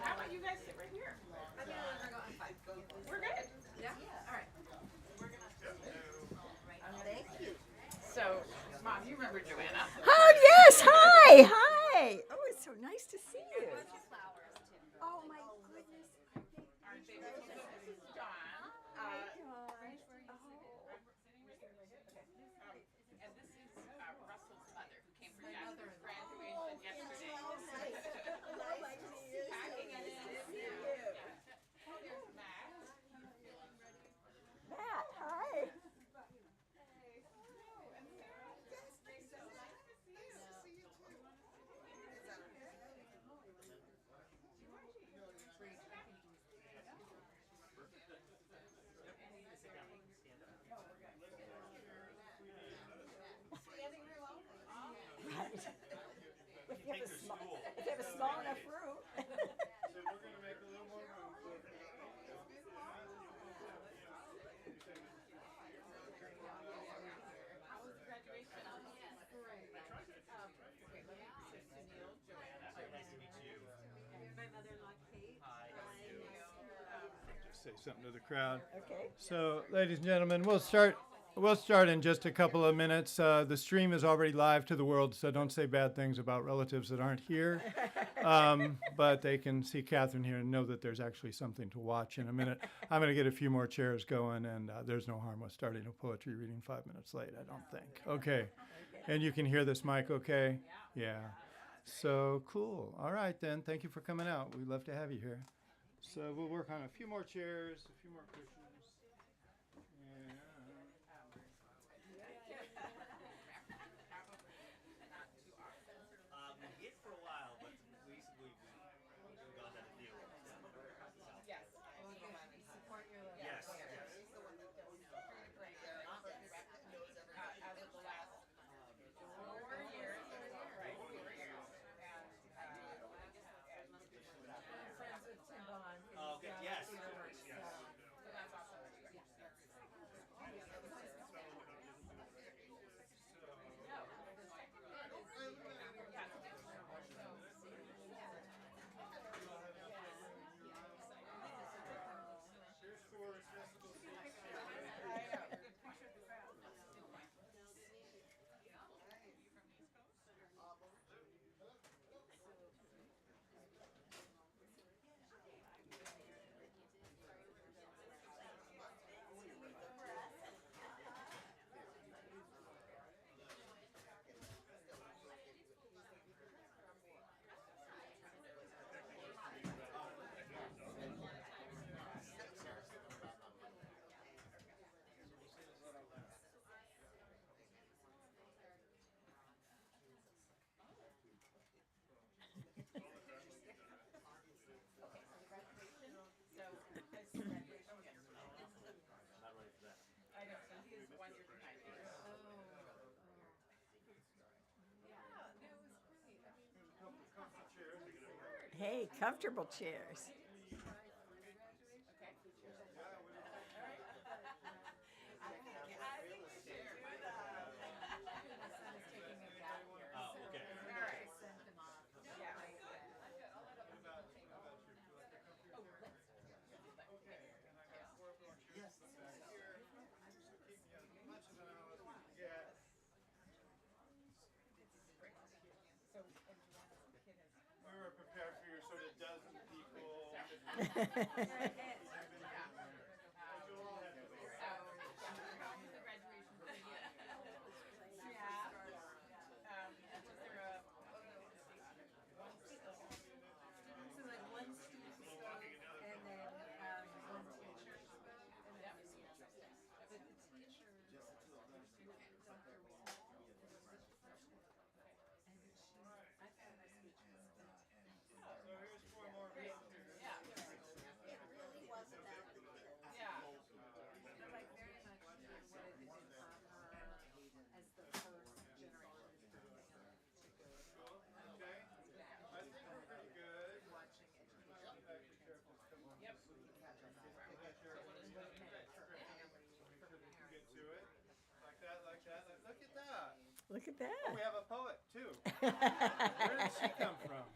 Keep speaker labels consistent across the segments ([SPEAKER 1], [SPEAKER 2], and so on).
[SPEAKER 1] How about you guys sit right here?
[SPEAKER 2] I'm fine.
[SPEAKER 1] We're good.
[SPEAKER 2] Yeah? All right. Thank you.
[SPEAKER 1] So, Mom, you remember Joanna?
[SPEAKER 3] Oh, yes. Hi. Hi. Oh, it's so nice to see you. Oh, my goodness.
[SPEAKER 1] Aren't they beautiful? This is Dawn.
[SPEAKER 3] Hi, Dawn.
[SPEAKER 1] Oh.
[SPEAKER 3] Oh.
[SPEAKER 1] And this is Russell's mother, who came for Jackie's graduation yesterday. Packing it in. There's Matt.
[SPEAKER 3] Matt, hi. Right. If you have a small enough room.
[SPEAKER 1] How was graduation?
[SPEAKER 4] Say something to the crowd.
[SPEAKER 3] Okay.
[SPEAKER 4] So, ladies and gentlemen, we'll start in just a couple of minutes. The stream is already live to the world, so don't say bad things about relatives that aren't here. But they can see Catherine here and know that there's actually something to watch in a minute. I'm going to get a few more chairs going, and there's no harm with starting a poetry reading 5 minutes late, I don't think. Okay. And you can hear this mic okay? Yeah. So, cool. All right, then. Thank you for coming out. We'd love to have you here. So we'll work on a few more chairs, a few more cushions. And
[SPEAKER 5] we did for a while, but recently we've gone down a deal.
[SPEAKER 1] Yes.
[SPEAKER 2] Support your little.
[SPEAKER 5] Yes, yes.
[SPEAKER 1] As of the last 4 years, right? 4 years. And
[SPEAKER 2] Friends with Tim Bond.
[SPEAKER 5] Oh, okay. Yes.
[SPEAKER 1] so that's awesome. I know, so he is 1 year behind me.
[SPEAKER 3] Hey, comfortable chairs.
[SPEAKER 5] Oh, okay.
[SPEAKER 4] we were prepared for your sort of dozen people.
[SPEAKER 2] So like one student and then one teacher. But the teacher, Dr. Wayne, and she, I thought her speech was fantastic.
[SPEAKER 4] So here's 4 more people.
[SPEAKER 2] But like very much what it did for her as the first generation coming up to go to college.
[SPEAKER 4] Okay. I think we're pretty good.
[SPEAKER 2] Watching education.
[SPEAKER 1] Yep.
[SPEAKER 4] Get to it. Like that, like that. Look at that.
[SPEAKER 3] Look at
[SPEAKER 4] Oh, we
[SPEAKER 3] that.
[SPEAKER 4] have a poet too. Where did she come from?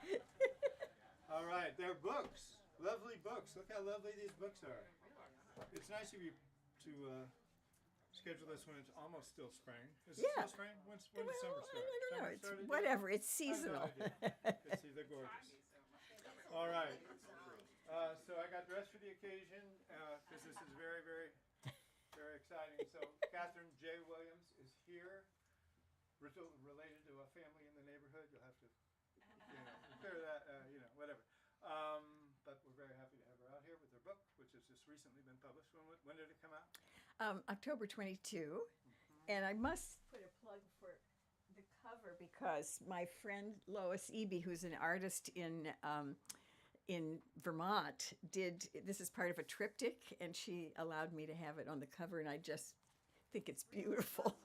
[SPEAKER 4] All right, they're books. Lovely books. Look how lovely these books are. It's nice of you to schedule this when it's almost still spring. Is it
[SPEAKER 3] Yeah.
[SPEAKER 4] still spring? When does summer start?
[SPEAKER 3] I don't know.
[SPEAKER 4] Summer
[SPEAKER 3] It's
[SPEAKER 4] started yet?
[SPEAKER 3] whatever. It's
[SPEAKER 4] I have
[SPEAKER 3] seasonal.
[SPEAKER 4] no idea. See, they're gorgeous. All right. So I got dressed for the occasion because this is very, very, very exciting. So Katherine J. Williams is here, related to a family in the neighborhood. You'll have to, clear that, whatever. But we're very happy to have her out here with her book, which has just recently been published. When did it come out?
[SPEAKER 3] October 22. And I must put a plug for the cover because my friend Lois Eby, who's an artist in Vermont, this is part of a triptych, and she allowed me to have it on the cover, and I just think it's beautiful.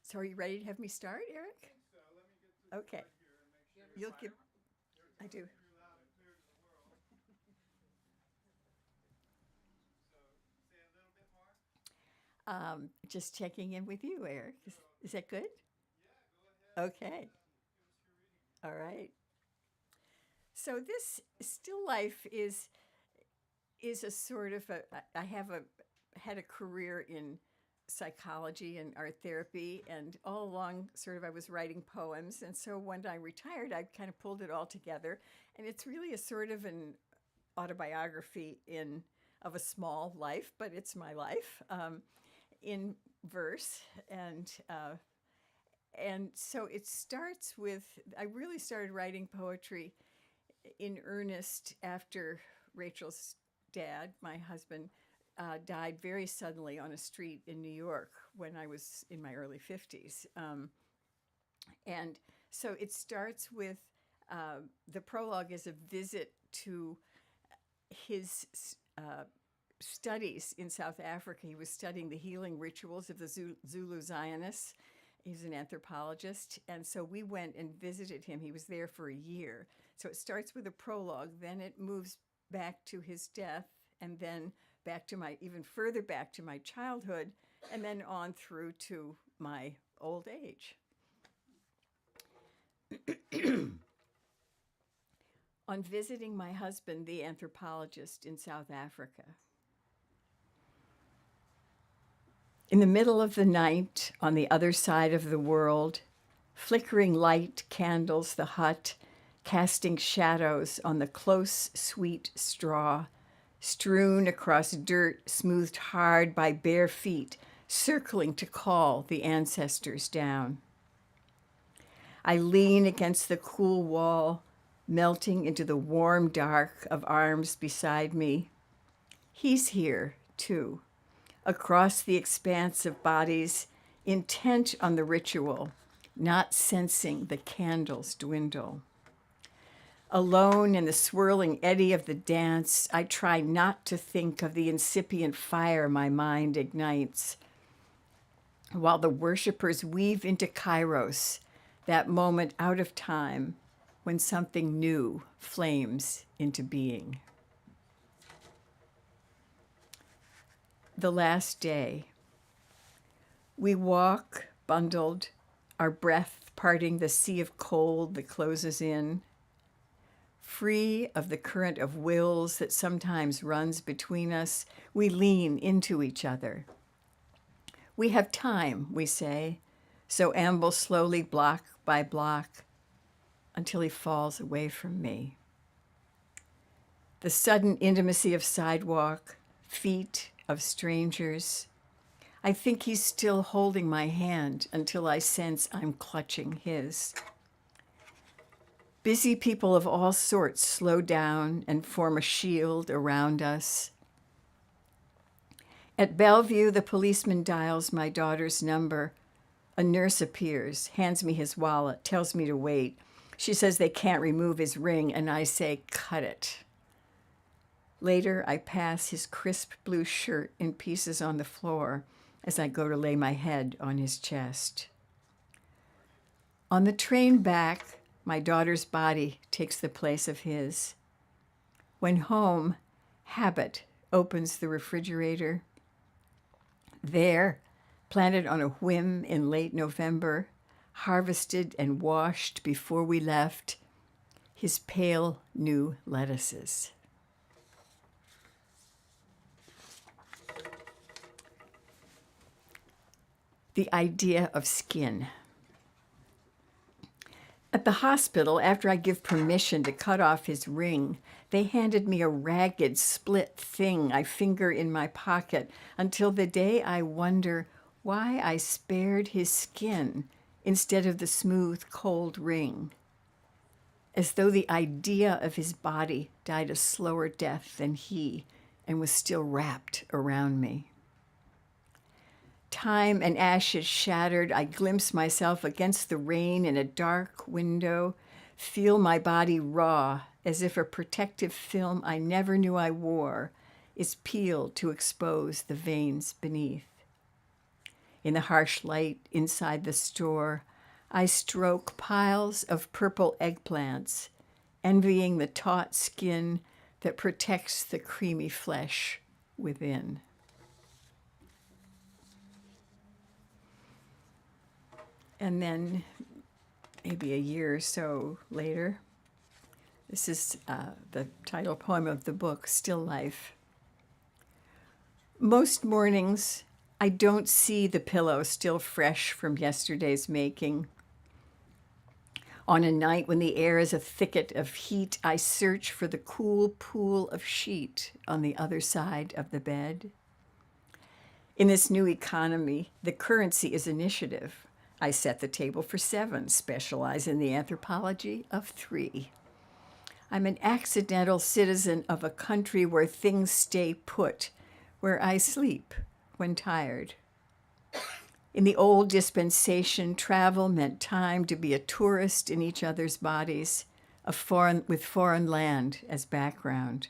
[SPEAKER 3] So are you ready to have me start, Eric?
[SPEAKER 4] So let me get to
[SPEAKER 3] Okay.
[SPEAKER 4] here and make sure
[SPEAKER 3] You'll give. I do.
[SPEAKER 4] you're loud and clear to the world. So say a little bit more.
[SPEAKER 3] Just checking in with you, Eric. Is that good?
[SPEAKER 4] Yeah, go ahead.
[SPEAKER 3] Okay.
[SPEAKER 4] Give us your reading.
[SPEAKER 3] All right. So this still life is a sort of I had a career in psychology and art therapy, and all along sort of I was writing poems, and so when I retired I kind of pulled it all together, and it's really a sort of an autobiography of a small life, but it's my life in verse, and so it starts with, I really started writing poetry in earnest after Rachel's dad, my husband, died very suddenly on a street in New York when I was in my early 50s. And so it starts with, the prologue is a visit to his studies in South Africa. He was studying the healing rituals of the Zulu Zionists. He's an anthropologist, and so we went and visited him. He was there for a year. So it starts with a prologue, then it moves back to his death, and then even further back to my childhood, and then on through to my old age. On visiting my husband, the anthropologist, in South Africa. In the middle of the night, on the other side of the world, flickering light candles the hut, casting shadows on the close, sweet straw, strewn across dirt smoothed hard by bare feet, circling to call the ancestors down. I lean against the cool wall, melting into the warm dark of arms beside me. He's here, too, across the expanse of bodies, intent on the ritual, not sensing the candles dwindle. Alone in the swirling eddy of the dance, I try not to think of the incipient fire my mind ignites, while the worshipers weave into Kairos, that moment out of time when something new flames into being. The last day. We walk, bundled, our breath parting the sea of cold that closes in, free of the current of wills that sometimes runs between us. We lean into each other. We have time, we say, so amble slowly block by block until he falls away from me. The sudden intimacy of sidewalk, feet of strangers. I think he's still holding my hand until I sense I'm clutching his. Busy people of all sorts slow down and form a shield around us. At Bellevue, the policeman dials my daughter's number. A nurse appears, hands me his wallet, tells me to wait. She says they can't remove his ring, and I say, cut it. Later, I pass his crisp blue shirt in pieces on the floor as I go to lay my head on his chest. On the train back, my daughter's body takes the place of his. When home, habit opens the refrigerator. There, planted on a whim in late November, harvested and washed before we left, his pale new lettuces. The idea of skin. At the hospital, after I give permission to cut off his ring, they handed me a ragged, split thing I finger in my pocket until the day I wonder why I spared his skin instead of the smooth, cold ring, as though the idea of his body died a slower death than he and was still wrapped around me. Time and ashes shattered, I glimpse myself against the rain in a dark window, feel my body raw as if a protective film I never knew I wore is peeled to expose the veins beneath. In the harsh light inside the store, I stroke piles of purple eggplants, envying the taut skin that protects the creamy flesh within. And then maybe a year or so later, this is the title poem of the book, Still Life. Most mornings, I don't see the pillow still fresh from yesterday's making. On a night when the air is a thicket of heat, I search for the cool pool of sheet on the other side of the bed. In this new economy, the currency is initiative. I set the table for 7, specialize in the anthropology of 3. I'm an accidental citizen of a country where things stay put, where I sleep when tired. In the old dispensation, travel meant time to be a tourist in each other's bodies, with foreign land as background.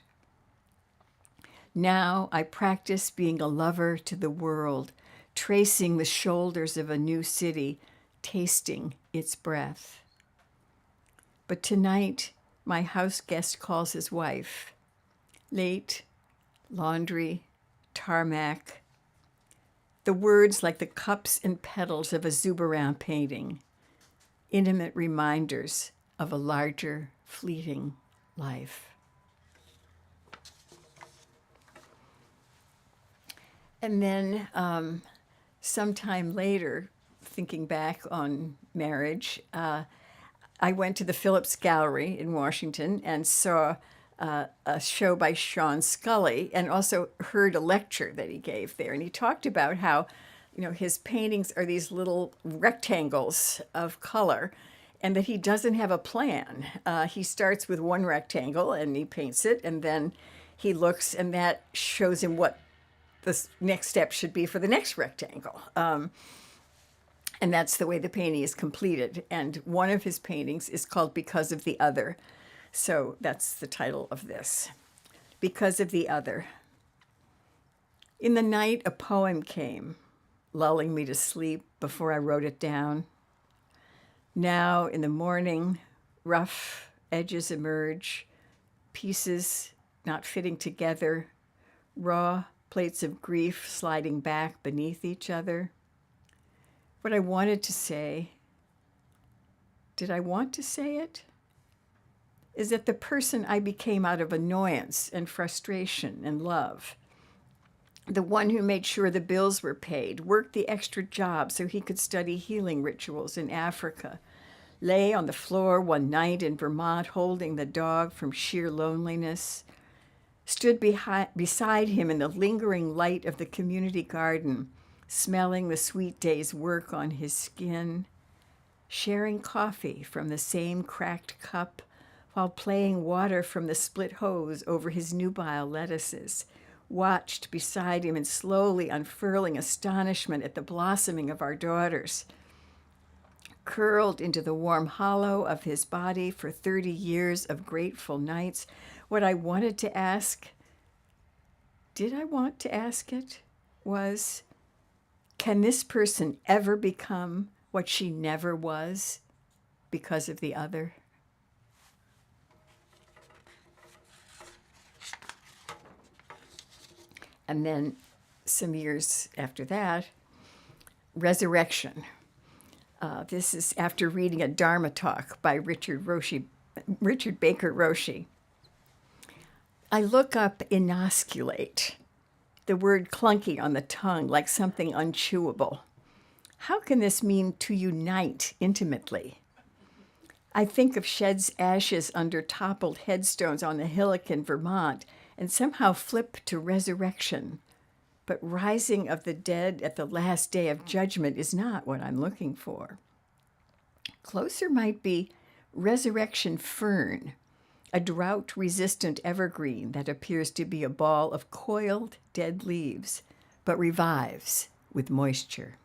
[SPEAKER 3] Now I practice being a lover to the world, tracing the shoulders of a new city, tasting its breath. But tonight, my house guest calls his wife. Late, laundry, tarmac. The words like the cups and petals of a Zouberin painting, intimate reminders of a larger, fleeting life. And then sometime later, thinking back on marriage, I went to the Phillips Gallery in Washington and saw a show by Sean Scully, and also heard a lecture that he gave there. And he talked about how, his paintings are these little rectangles of color, and that he doesn't have a plan. He starts with one rectangle and he paints it, and then he looks, and that shows him what the next step should be for the next rectangle. And that's the way the painting is completed. And one of his paintings is called Because of the Other. So that's the title of this, Because of the Other. In the night, a poem came, lulling me to sleep before I wrote it down. Now, in the morning, rough edges emerge, pieces not fitting together, raw plates of grief sliding back beneath each other. What I wanted to say, did I want to say it? Is that the person I became out of annoyance and frustration and love, the one who made sure the bills were paid, worked the extra job so he could study healing rituals in Africa, lay on the floor one night in Vermont holding the dog from sheer loneliness, stood beside him in the lingering light of the community garden, smelling the sweet day's work on his skin, sharing coffee from the same cracked cup while playing water from the split hose over his nubile lettuces, watched beside him in slowly unfurling astonishment at the blossoming of our daughters, curled into the warm hollow of his body for 30 years of grateful nights. What I wanted to ask, did I want to ask it, was, can this person ever become what she never was because of the other? And then some years after that, resurrection. This is after reading a Dharma talk by Richard Baker Roshi. I look up inosculate, the word clunky on the tongue like something unchewable. How can this mean to unite intimately? I think of Shed's ashes under toppled headstones on a hillock in Vermont and somehow flip to resurrection. But rising of the dead at the last day of judgment is not what I'm looking for. Closer might be resurrection fern, a drought-resistant evergreen that appears to be a ball of coiled dead leaves, but revives with moisture.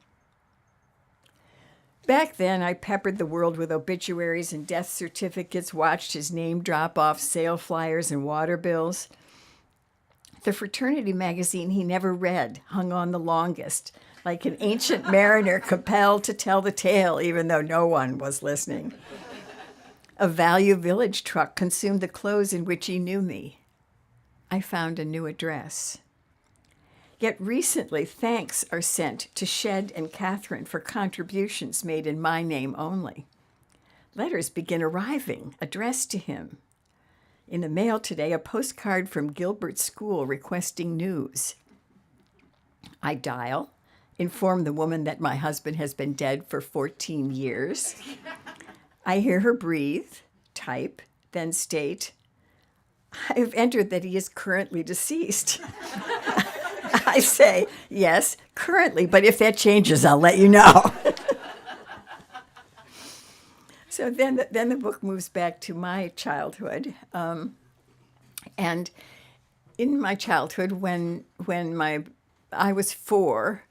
[SPEAKER 3] Back then, I peppered the world with obituaries and death certificates, watched his name drop off sale flyers and water bills. The fraternity magazine he never read hung on the longest, like an ancient mariner compelled to tell the tale even though no one was listening. A Value Village truck consumed the clothes in which he knew me. I found a new address. Yet recently, thanks are sent to Shed and Katherine for contributions made in my name only. Letters begin arriving, addressed to him. In the mail today, a postcard from Gilbert School requesting news. I dial, inform the woman that my husband has been dead for 14 years. I hear her breathe, type, then state, I have entered that he is currently deceased. I say, yes, currently, but if that changes, I'll let you know. So then the book moves back to my childhood. And in my childhood, when I was 4,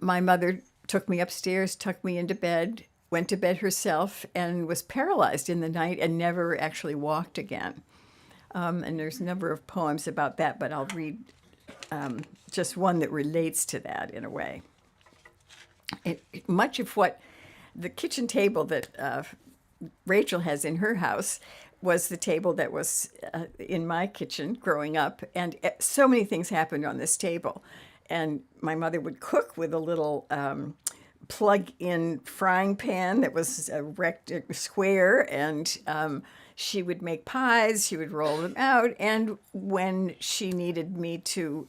[SPEAKER 3] my mother took me upstairs, tucked me into bed, went to bed herself, and was paralyzed in the night and never actually walked again. And there's a number of poems about that, but I'll read just one that relates to that in a way. Much of what the kitchen table that Rachel has in her house was the table that was in my kitchen growing up, and so many things happened on this table. And my mother would cook with a little plug-in frying pan that was a square, and she would make pies, she would roll them out, and when she needed me to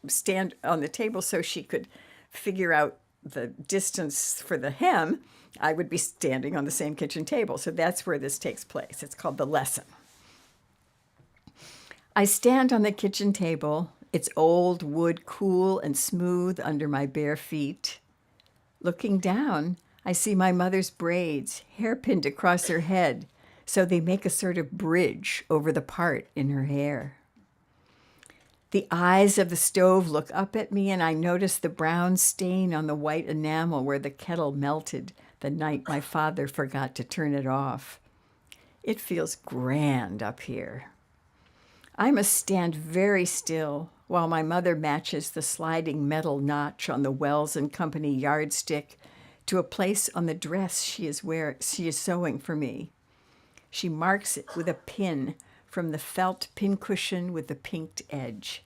[SPEAKER 3] stand on the table so she could figure out the distance for the hem, I would be standing on the same kitchen table. So that's where this takes place. It's called The Lesson. I stand on the kitchen table, its old wood cool and smooth under my bare feet. Looking down, I see my mother's braids, hairpinned across her head, so they make a sort of bridge over the part in her hair. The eyes of the stove look up at me, and I notice the brown stain on the white enamel where the kettle melted the night my father forgot to turn it off. It feels grand up here. I must stand very still while my mother matches the sliding metal notch on the Wells and Company yardstick to a place on the dress she is sewing for me. She marks it with a pin from the felt pincushion with the pinked edge.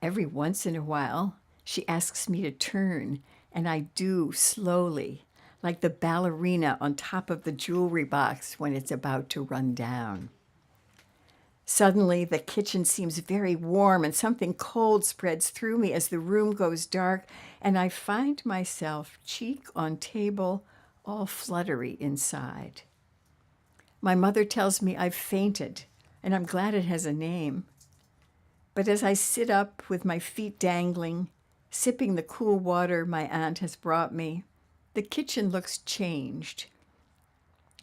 [SPEAKER 3] Every once in a while, she asks me to turn, and I do slowly, like the ballerina on top of the jewelry box when it's about to run down. Suddenly, the kitchen seems very warm, and something cold spreads through me as the room goes dark, and I find myself cheek on table, all fluttery inside. My mother tells me I've fainted, and I'm glad it has a name. But as I sit up with my feet dangling, sipping the cool water my aunt has brought me, the kitchen looks changed.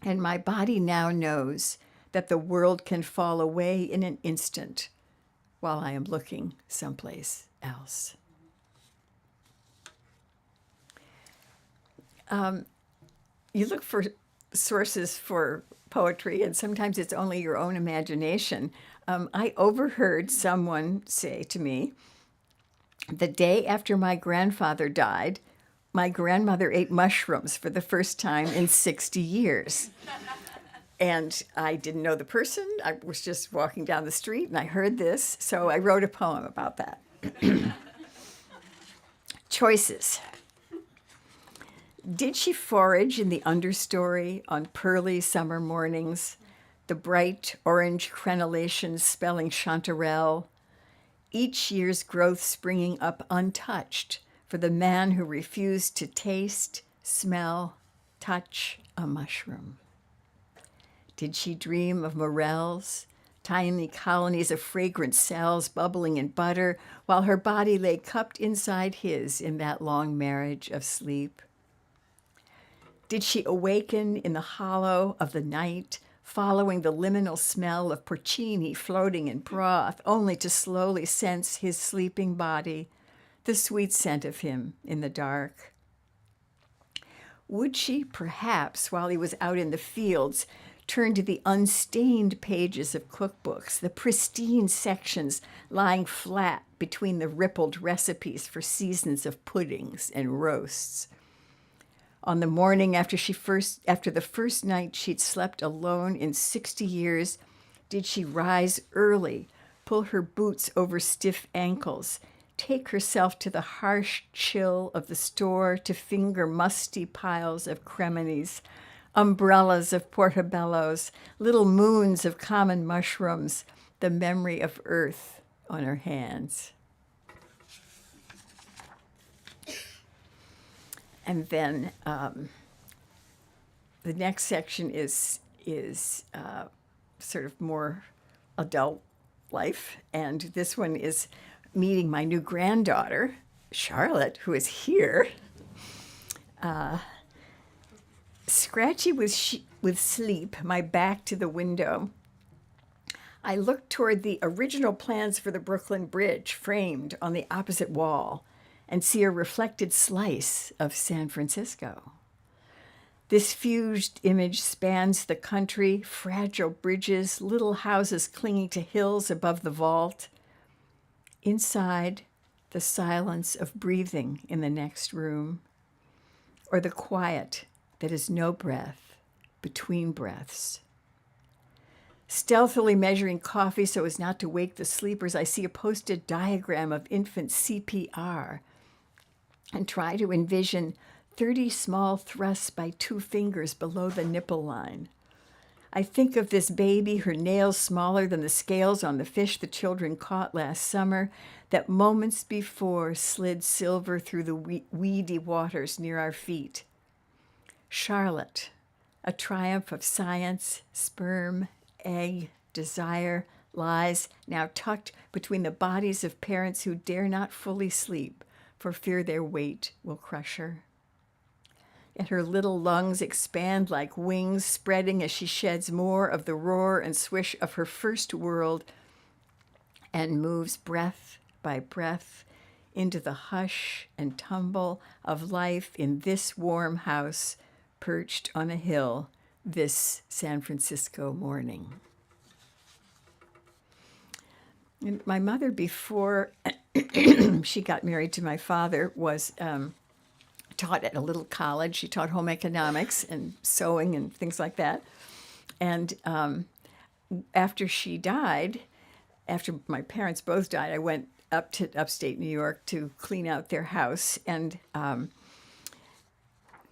[SPEAKER 3] And my body now knows that the world can fall away in an instant while I am looking someplace else. You look for sources for poetry, and sometimes it's only your own imagination. I overheard someone say to me, the day after my grandfather died, my grandmother ate mushrooms for the first time in 60 years. And I didn't know the person. I was just walking down the street, and I heard this, so I wrote a poem about that. Choices. Did she forage in the understory on pearly summer mornings, the bright orange crenellations spelling chanterelle, each year's growth springing up untouched for the man who refused to taste, smell, touch a mushroom? Did she dream of morels, tiny colonies of fragrant cells bubbling in butter, while her body lay cupped inside his in that long marriage of sleep? Did she awaken in the hollow of the night, following the liminal smell of porcini floating in broth, only to slowly sense his sleeping body, the sweet scent of him in the dark? Would she, perhaps, while he was out in the fields, turn to the unstained pages of cookbooks, the pristine sections lying flat between the rippled recipes for seasons of puddings and roasts? On the morning after the first night she'd slept alone in 60 years, did she rise early, pull her boots over stiff ankles, take herself to the harsh chill of the store to finger musty piles of cremones, umbrellas of portobellos, little moons of common mushrooms, the memory of earth on her hands? And then the next section is sort of more adult life, and this one is meeting my new granddaughter, Charlotte, who is here. Scratchy with sleep, my back to the window, I looked toward the original plans for the Brooklyn Bridge framed on the opposite wall and see a reflected slice of San Francisco. This fused image spans the country, fragile bridges, little houses clinging to hills above the vault. Inside, the silence of breathing in the next room, or the quiet that is no breath between breaths. Stealthily measuring coffee so as not to wake the sleepers, I see a posted diagram of infant CPR and try to envision 30 small thrusts by 2 fingers below the nipple line. I think of this baby, her nails smaller than the scales on the fish the children caught last summer, that moments before slid silver through the weedy waters near our feet. Charlotte, a triumph of science, sperm, egg, desire, lies now tucked between the bodies of parents who dare not fully sleep for fear their weight will crush her. Yet her little lungs expand like wings, spreading as she sheds more of the roar and swish of her first world and moves breath by breath into the hush and tumble of life in this warm house perched on a hill this San Francisco morning. And my mother, before she got married to my father, was taught at a little college. She taught home economics and sewing and things like that. And after she died, after my parents both died, I went up to upstate New York to clean out their house. And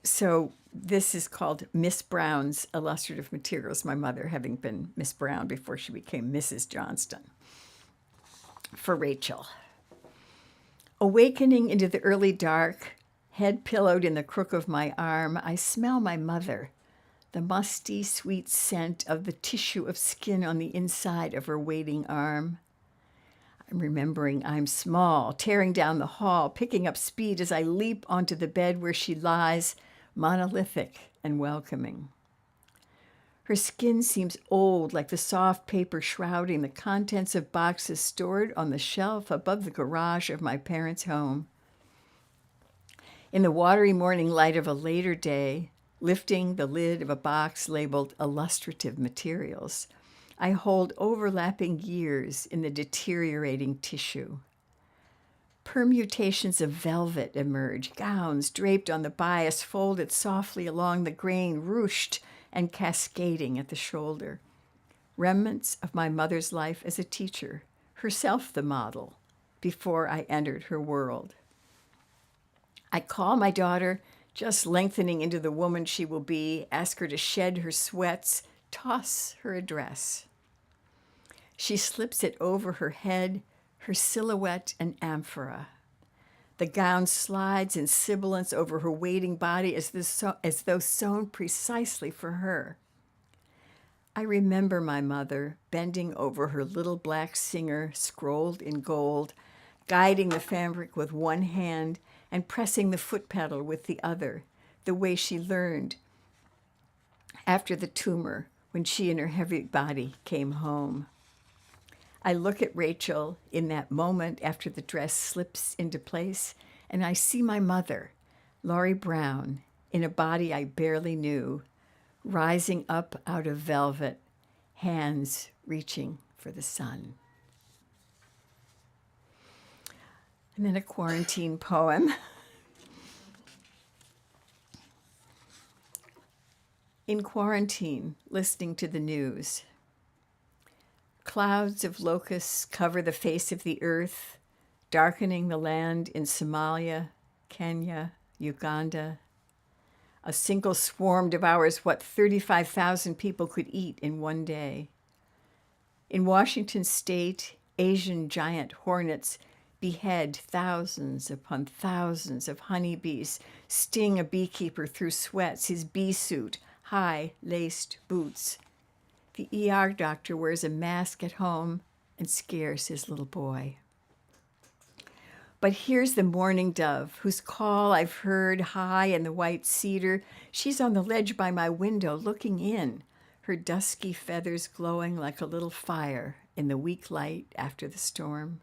[SPEAKER 3] so this is called Miss Brown's Illustrative Materials, my mother having been Miss Brown before she became Mrs. Johnston. For Rachel. Awakening into the early dark, head pillowed in the crook of my arm, I smell my mother, the musty, sweet scent of the tissue of skin on the inside of her waiting arm. I'm remembering I'm small, tearing down the hall, picking up speed as I leap onto the bed where she lies, monolithic and welcoming. Her skin seems old, like the soft paper shrouding the contents of boxes stored on the shelf above the garage of my parents' home. In the watery morning light of a later day, lifting the lid of a box labeled Illustrative Materials, I hold overlapping years in the deteriorating tissue. Permutations of velvet emerge, gowns draped on the bias, folded softly along the grain, ruched and cascading at the shoulder. Remnants of my mother's life as a teacher, herself the model, before I entered her world. I call my daughter just lengthening into the woman she will be, ask her to shed her sweats, toss her a dress. She slips it over her head, her silhouette an amphora. The gown slides in sibilance over her waiting body as though sewn precisely for her. I remember my mother bending over her little black singer scrolled in gold, guiding the fabric with one hand and pressing the foot pedal with the other, the way she learned after the tumor when she and her heavy body came home. I look at Rachel in that moment after the dress slips into place, and I see my mother, Laurie Brown, in a body I barely knew, rising up out of velvet, hands reaching for the sun. And then a quarantine poem. In quarantine, listening to the news. Clouds of locusts cover the face of the earth, darkening the land in Somalia, Kenya, Uganda. A single swarm devours what 35,000 people could eat in one day. In Washington state, Asian giant hornets behead thousands upon thousands of honeybees, sting a beekeeper through sweats, his bee suit, high laced boots. The ER doctor wears a mask at home and scares his little boy. But here's the mourning dove, whose call I've heard high in the white cedar. She's on the ledge by my window, looking in, her dusky feathers glowing like a little fire in the weak light after the storm.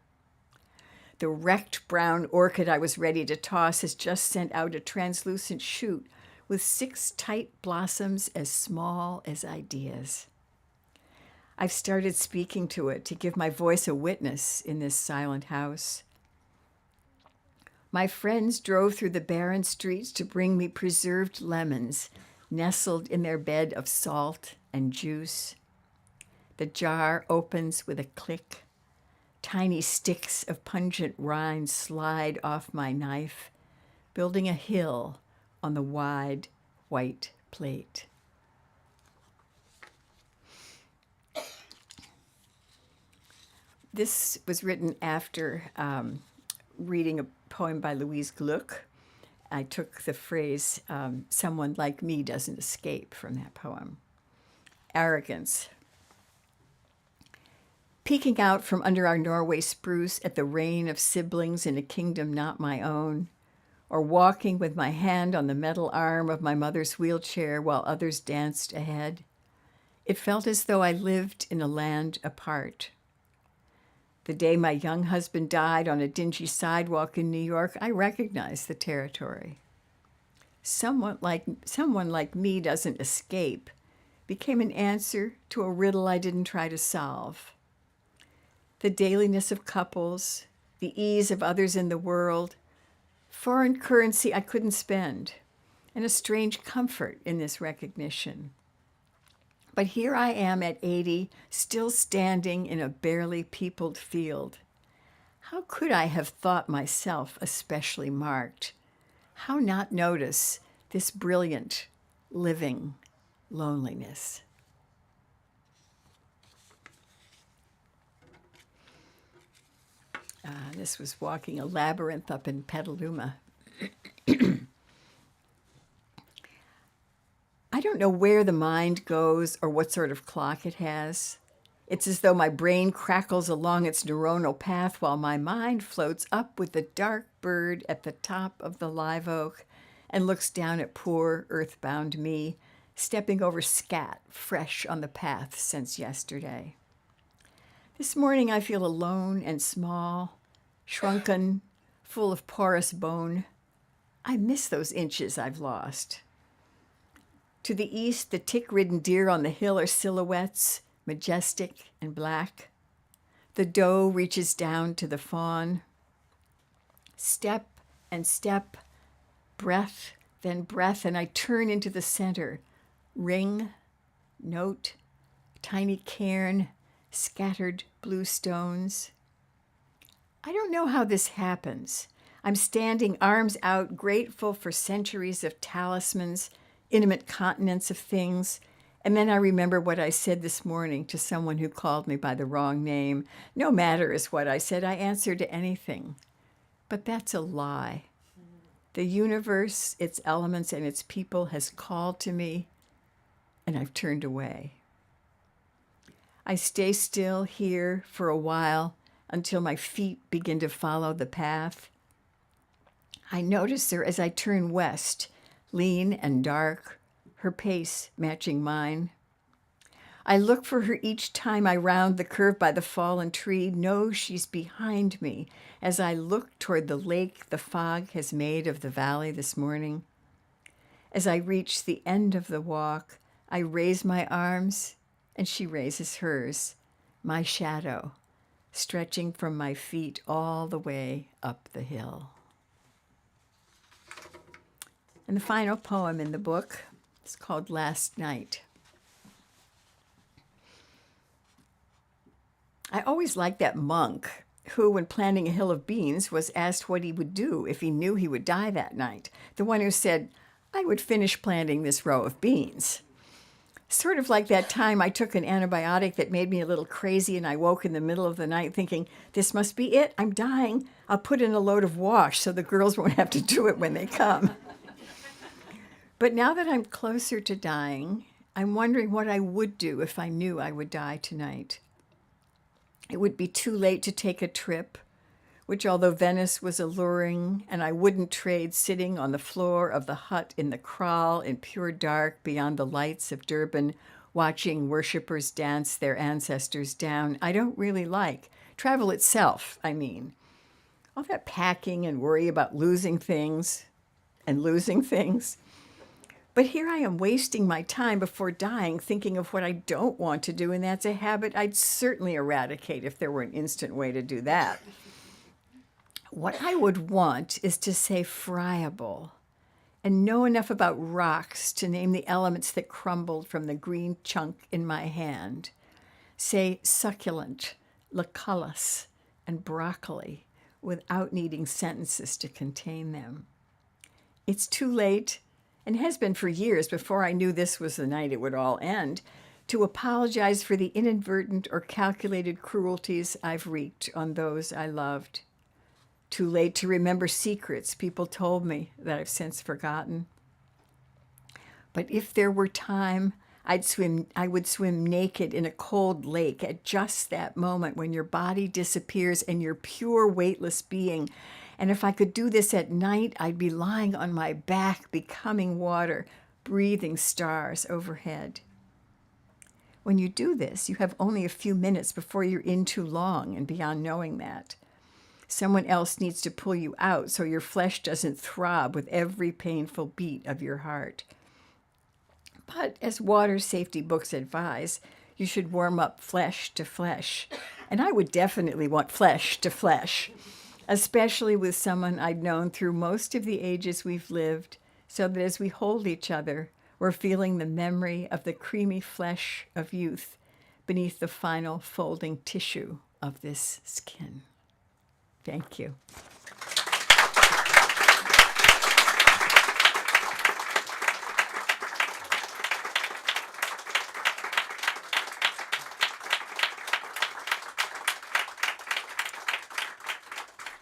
[SPEAKER 3] The wrecked brown orchid I was ready to toss has just sent out a translucent shoot with 6 tight blossoms as small as ideas. I've started speaking to it to give my voice a witness in this silent house. My friends drove through the barren streets to bring me preserved lemons, nestled in their bed of salt and juice. The jar opens with a click. Tiny sticks of pungent rind slide off my knife, building a hill on the wide white plate. This was written after reading a poem by Louise Gluck. I took the phrase, someone like me doesn't escape, from that poem. Arrogance. Peeking out from under our Norway spruce at the reign of siblings in a kingdom not my own, or walking with my hand on the metal arm of my mother's wheelchair while others danced ahead, it felt as though I lived in a land apart. The day my young husband died on a dingy sidewalk in New York, I recognized the territory. Someone like me doesn't escape became an answer to a riddle I didn't try to solve. The dailiness of couples, the ease of others in the world, foreign currency I couldn't spend, and a strange comfort in this recognition. But here I am at 80, still standing in a barely peopled field. How could I have thought myself especially marked? How not notice this brilliant, living loneliness? This was Walking a Labyrinth up in Petaluma. I don't know where the mind goes or what sort of clock it has. It's as though my brain crackles along its neuronal path while my mind floats up with the dark bird at the top of the live oak and looks down at poor earthbound me, stepping over scat fresh on the path since yesterday. This morning I feel alone and small, shrunken, full of porous bone. I miss those inches I've lost. To the east, the tick-ridden deer on the hill are silhouettes, majestic and black. The doe reaches down to the fawn. Step and step, breath, then breath, and I turn into the center. Ring, note, tiny cairn, scattered blue stones. I don't know how this happens. I'm standing arms out, grateful for centuries of talismans, intimate continents of things. And then I remember what I said this morning to someone who called me by the wrong name. No matter is what I said. I answer to anything. But that's a lie. The universe, its elements, and its people has called to me, and I've turned away. I stay still here for a while until my feet begin to follow the path. I notice her as I turn west, lean and dark, her pace matching mine. I look for her each time I round the curve by the fallen tree, know she's behind me as I look toward the lake the fog has made of the valley this morning. As I reach the end of the walk, I raise my arms and she raises hers, my shadow, stretching from my feet all the way up the hill. And the final poem in the book is called Last Night. I always liked that monk who, when planting a hill of beans, was asked what he would do if he knew he would die that night. The one who said, I would finish planting this row of beans. Sort of like that time I took an antibiotic that made me a little crazy and I woke in the middle of the night thinking, this must be it, I'm dying. I'll put in a load of wash so the girls won't have to do it when they come. But now that I'm closer to dying, I'm wondering what I would do if I knew I would die tonight. It would be too late to take a trip, which although Venice was alluring and I wouldn't trade sitting on the floor of the hut in the kraal in pure dark beyond the lights of Durban, watching worshippers dance their ancestors down, I don't really like. Travel itself, I mean. All that packing and worry about losing things and losing things. But here I am wasting my time before dying thinking of what I don't want to do, and that's a habit I'd certainly eradicate if there were an instant way to do that. What I would want is to say friable and know enough about rocks to name the elements that crumbled from the green chunk in my hand. Say succulent, lucullus, and broccoli without needing sentences to contain them. It's too late, and has been for years before I knew this was the night it would all end, to apologize for the inadvertent or calculated cruelties I've wreaked on those I loved. Too late to remember secrets people told me that I've since forgotten. But if there were time, I would swim naked in a cold lake at just that moment when your body disappears and your pure weightless being. And if I could do this at night, I'd be lying on my back, becoming water, breathing stars overhead. When you do this, you have only a few minutes before you're in too long and beyond knowing that. Someone else needs to pull you out so your flesh doesn't throb with every painful beat of your heart. But as water safety books advise, you should warm up flesh to flesh. And I would definitely want flesh to flesh, especially with someone I'd known through most of the ages we've lived, so that as we hold each other, we're feeling the memory of the creamy flesh of youth beneath the final folding tissue of this skin. Thank you.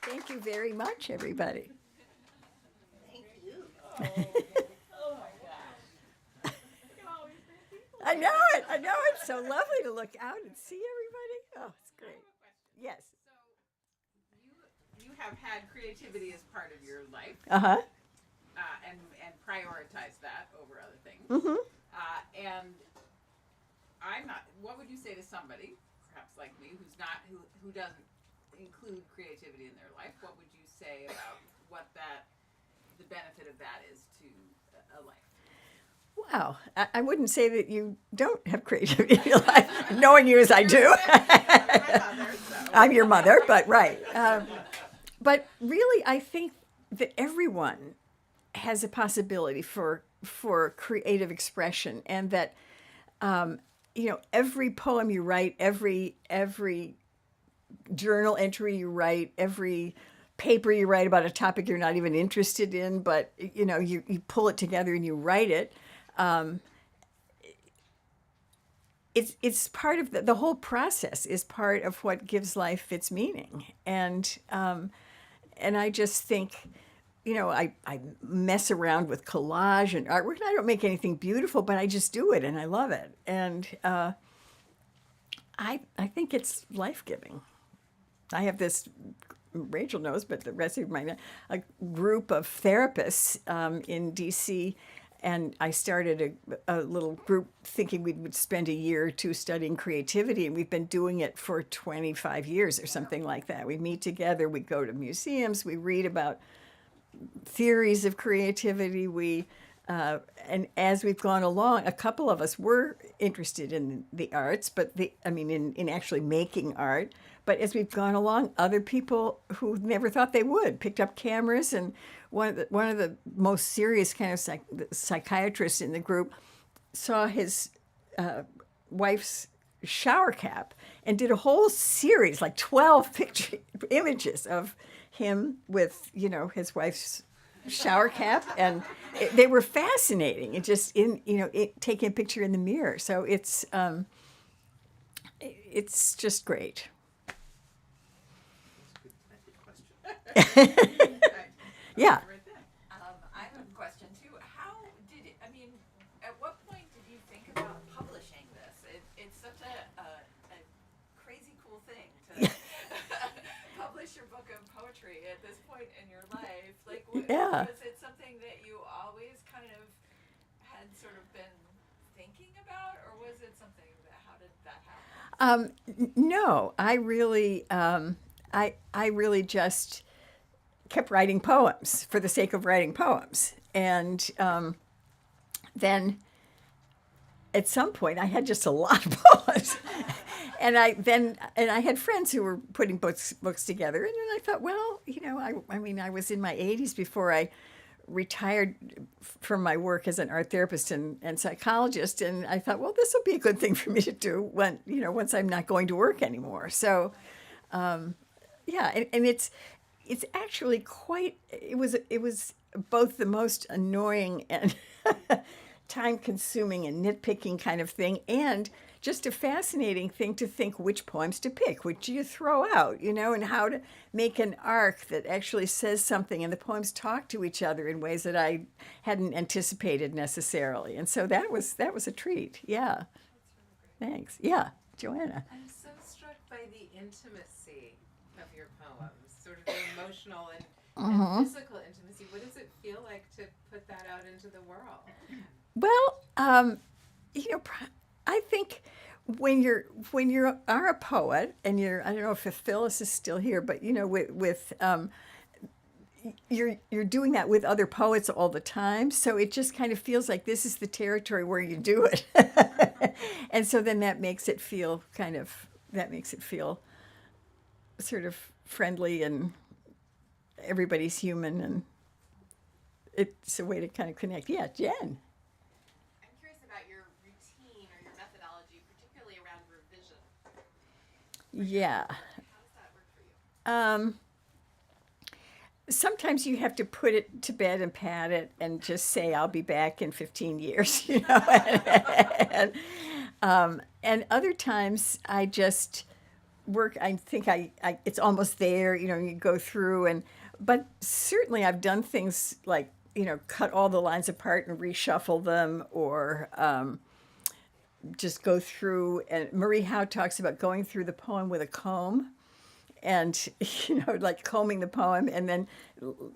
[SPEAKER 3] Thank you very much, everybody.
[SPEAKER 1] Thank you.
[SPEAKER 3] I know it. I know it's so lovely to look out and see everybody. Oh, it's great. Yes.
[SPEAKER 1] You have had creativity as part of your life,
[SPEAKER 3] Uh-huh.
[SPEAKER 1] and prioritize that over other things.
[SPEAKER 3] Mm-hmm.
[SPEAKER 1] And I'm not. What would you say to somebody, perhaps like me, who doesn't include creativity in their life? What would you say about what the benefit of that is to a life?
[SPEAKER 3] Wow. I wouldn't say that you don't have creativity in your life, knowing you as I do. I'm your mother, but right. But really, I think that everyone has a possibility for creative expression, and that every poem you write, every journal entry you write, every paper you write about a topic you're not even interested in, but you pull it together and you write it. It's part of the whole process is part of what gives life its meaning. And I just think, I mess around with collage and artwork. And I don't make anything beautiful, but I just do it and I love it. And I think it's life-giving. I have this, Rachel knows, but the rest of my, a group of therapists in DC, and I started a little group thinking we would spend a year or two studying creativity, and we've been doing it for 25 years or something like that. We meet together, we go to museums, we read about theories of creativity. And as we've gone along, a couple of us were interested in the arts, but in actually making art. But as we've gone along, other people who never thought they would picked up cameras. And one of the most serious kind of psychiatrists in the group saw his wife's shower cap and did a whole series, like 12 images of him with, his wife's shower cap, and they were fascinating. It just taking a picture in the mirror. So it's just great. Yeah.
[SPEAKER 1] I have a question too. How did it? At what point did you think about publishing this? It's such a crazy cool thing to publish your book of poetry at this point in your life. Like, was it something that you always kind of had sort of been thinking about, or was it something that? How did that happen?
[SPEAKER 3] No, I really, I really just kept writing poems for the sake of writing poems. And then at some point I had just a lot of poems. And I had friends who were putting books together. And then I thought, well, I was in my 80s before I retired from my work as an art therapist and psychologist. And I thought, well, this will be a good thing for me to do when, once I'm not going to work anymore. So, yeah, and it's actually it was both the most annoying and time-consuming and nitpicking kind of thing, and just a fascinating thing to think which poems to pick, which do you throw out, and how to make an arc that actually says something, and the poems talk to each other in ways that I hadn't anticipated necessarily. And so that was a treat. Yeah. Thanks. Yeah, Joanna.
[SPEAKER 2] I'm so struck by the intimacy of your poems, sort of the emotional and physical intimacy. What does it feel like to put that out into the world?
[SPEAKER 3] Well, I think when you are a poet and I don't know if Phyllis is still here, but you're doing that with other poets all the time, so it just kind of feels like this is the territory where you do it. And so then that makes it feel sort of friendly, and everybody's human, and it's a way to kind of connect. Yeah, Jen.
[SPEAKER 2] I'm curious about your routine or your methodology, particularly around revision.
[SPEAKER 3] Yeah.
[SPEAKER 2] How does that work for you?
[SPEAKER 3] Sometimes you have to put it to bed and pat it and just say, I'll be back in 15 years, and other times I just work. I think it's almost there, you go through, but certainly I've done things like, cut all the lines apart and reshuffle them, or just go through. And Marie Howe talks about going through the poem with a comb, and like combing the poem, and then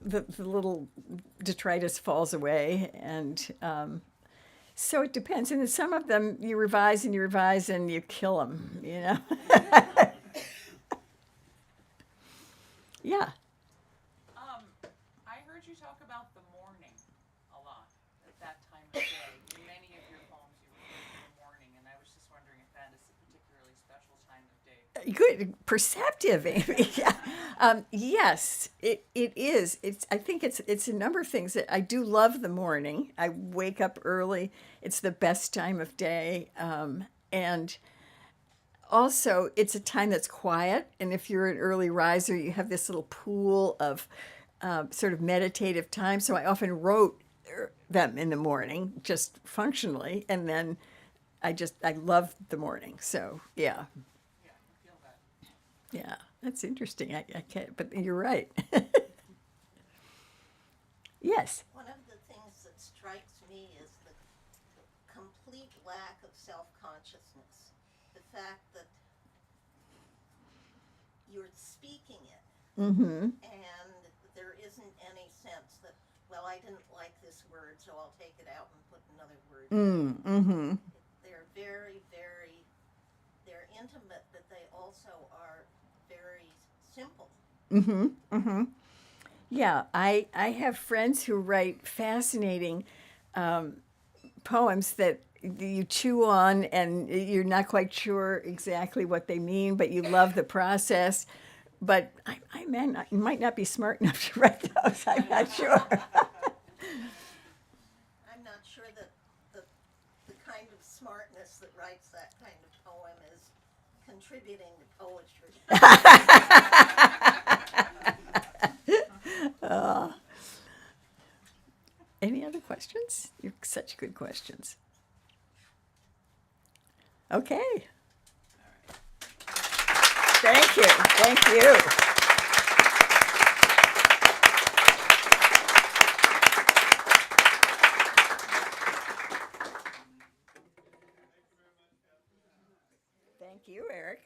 [SPEAKER 3] the little detritus falls away. And so it depends. And then some of them you revise and you kill them, Yeah.
[SPEAKER 1] I heard you talk about the morning a lot at that time of day. In many of your poems, you refer to the morning, and I was just wondering if that is a particularly special time of day.
[SPEAKER 3] Good, perceptive, Amy. Yeah. Yes, it is. I think it's a number of things. That I do love the morning. I wake up early. It's the best time of day, and also, it's a time that's quiet. And if you're an early riser, you have this little pool of sort of meditative time. So I often wrote them in the morning, just functionally. And then I love the morning. So, yeah.
[SPEAKER 1] Yeah, I can feel that.
[SPEAKER 3] Yeah, that's interesting. I can't, but you're right. Yes.
[SPEAKER 6] One of the things that strikes me is the complete lack of self-consciousness. The fact that you're speaking it
[SPEAKER 3] Mm-hmm.
[SPEAKER 6] and there isn't any sense that, well, I didn't like this word, so I'll take it out and put another word in.
[SPEAKER 3] Mm-hmm.
[SPEAKER 6] They're they're intimate, but they also are very simple.
[SPEAKER 3] Mm-hmm. Mm-hmm. Yeah, I have friends who write fascinating poems that you chew on and you're not quite sure exactly what they mean, but you love the process. But I might not be smart enough to write those. I'm not sure.
[SPEAKER 6] I'm not sure that the kind of smartness that writes that kind of poem is contributing to poetry.
[SPEAKER 3] Any other questions? You're such good questions. Okay. Thank you. Thank you. Thank you, Eric.